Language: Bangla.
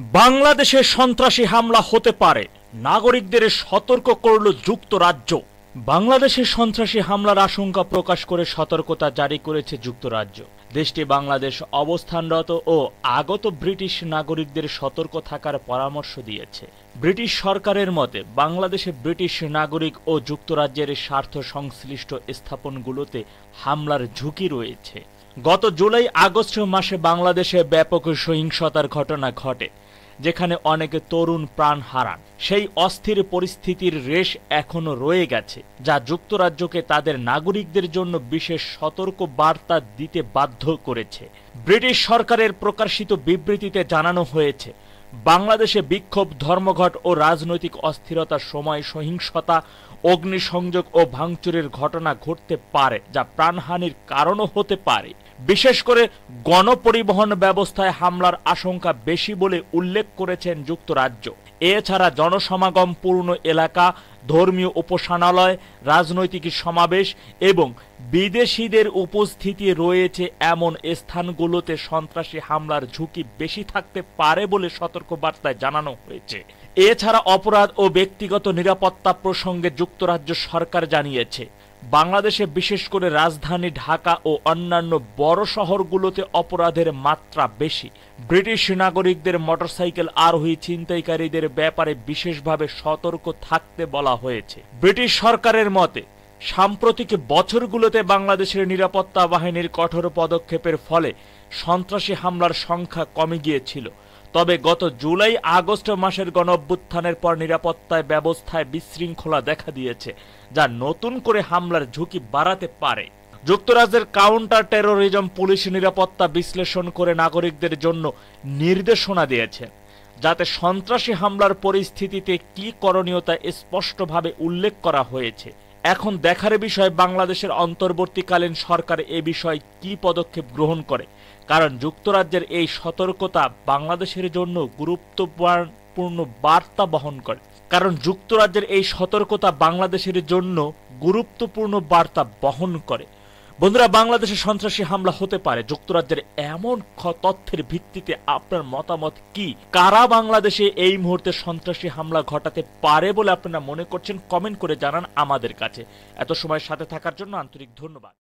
বাংলাদেশে সন্ত্রাসী হামলা হতে পারে, নাগরিকদের সতর্ক করল যুক্তরাজ্য। বাংলাদেশে সন্ত্রাসী হামলার আশঙ্কা প্রকাশ করে সতর্কতা জারি করেছে যুক্তরাজ্য। দেশটি বাংলাদেশ অবস্থানরত ও আগত ব্রিটিশ নাগরিকদের সতর্ক থাকার পরামর্শ দিয়েছে। ব্রিটিশ সরকারের মতে বাংলাদেশে ব্রিটিশ নাগরিক ও যুক্তরাজ্যের স্বার্থ সংশ্লিষ্ট স্থাপনগুলোতে হামলার ঝুঁকি রয়েছে। গত জুলাই আগস্ট মাসে বাংলাদেশে ব্যাপক সহিংসতার ঘটনা ঘটে, যেখানে অনেকে তরুণ প্রাণ হারান। সেই অস্থির পরিস্থিতির রেশ এখনো রয়ে গেছে, যা যুক্তরাজ্যকে তাদের নাগরিকদের জন্য বিশেষ সতর্ক বার্তা দিতে বাধ্য করেছে। ব্রিটিশ সরকারের প্রকাশিত বিবৃতিতে জানানো হয়েছে, বাংলাদেশে বিক্ষোভ, ধর্মঘট ও রাজনৈতিক অস্থিরতার সময় সহিংসতা, অগ্নিসংযোগ ও ভাঙচুরের ঘটনা ঘটতে পারে, যা প্রাণহানির কারণও হতে পারে। বিশেষ করে গণপরিবহন ব্যবস্থায় হামলার আশঙ্কা বেশি বলে উল্লেখ করেছেন যুক্তরাজ্য। এছাড়া জনসমাগমপূর্ণ এলাকা, ধর্মীয় উপাসনালয়, রাজনৈতিক সমাবেশ এবং বিদেশিদের উপস্থিতি রয়েছে এমন স্থানগুলোতে সন্ত্রাসী হামলার ঝুঁকি বেশি থাকতে পারে বলে সতর্কবার্তায় জানানো হয়েছে। এছাড়া অপরাধ ও ব্যক্তিগত নিরাপত্তা প্রসঙ্গে যুক্তরাজ্য সরকার জানিয়েছে, বাংলাদেশে বিশেষ করে রাজধানী ঢাকা ও অন্যান্য বড় শহরগুলোতে অপরাধের মাত্রা বেশি। ব্রিটিশ নাগরিকদের মোটরসাইকেল আরোহী ছিনতাইকারীদের ব্যাপারে বিশেষভাবে সতর্ক থাকতে বলা হয়েছে। ব্রিটিশ সরকারের মতে সাম্প্রতিক বছরগুলোতে বাংলাদেশের নিরাপত্তা বাহিনীর কঠোর পদক্ষেপের ফলে সন্ত্রাসী হামলার সংখ্যা কমে গিয়েছিল। তবে গত জুলাই আগস্ট মাসের গণঅভ্যুত্থানের পর নিরাপত্তা ব্যবস্থায় বিশৃঙ্খলা দেখা দিয়েছে, যা নতুন করে হামলার ঝুঁকি বাড়াতে পারে। যুক্তরাজ্যের কাউন্টার টেরোরিজম পুলিশ নিরাপত্তা বিশ্লেষণ করে নাগরিকদের জন্য নির্দেশনা দিয়েছে, যাতে সন্ত্রাসী হামলার পরিস্থিতিতে কি করণীয় তা স্পষ্টভাবে উল্লেখ করা হয়েছে। এখন দেখার বিষয় বাংলাদেশের অন্তর্বর্তীকালীন সরকার এ বিষয়ে কি পদক্ষেপ গ্রহণ করে, কারণ যুক্তরাজ্যের এই সতর্কতা বাংলাদেশের জন্য গুরুত্বপূর্ণ বার্তা বহন করে। বন্ধুরা, বাংলাদেশে সন্ত্রাসী হামলা হতে পারে, যুক্তরাজ্যের এমন তথ্যের ভিত্তিতে আপনার মতামত কি? কারা বাংলাদেশে এই মুহূর্তে সন্ত্রাসী হামলা ঘটাতে পারে বলে আপনারা মনে করছেন? কমেন্ট করে জানান আমাদের কাছে। এত সময় সাথে থাকার জন্য আন্তরিক ধন্যবাদ।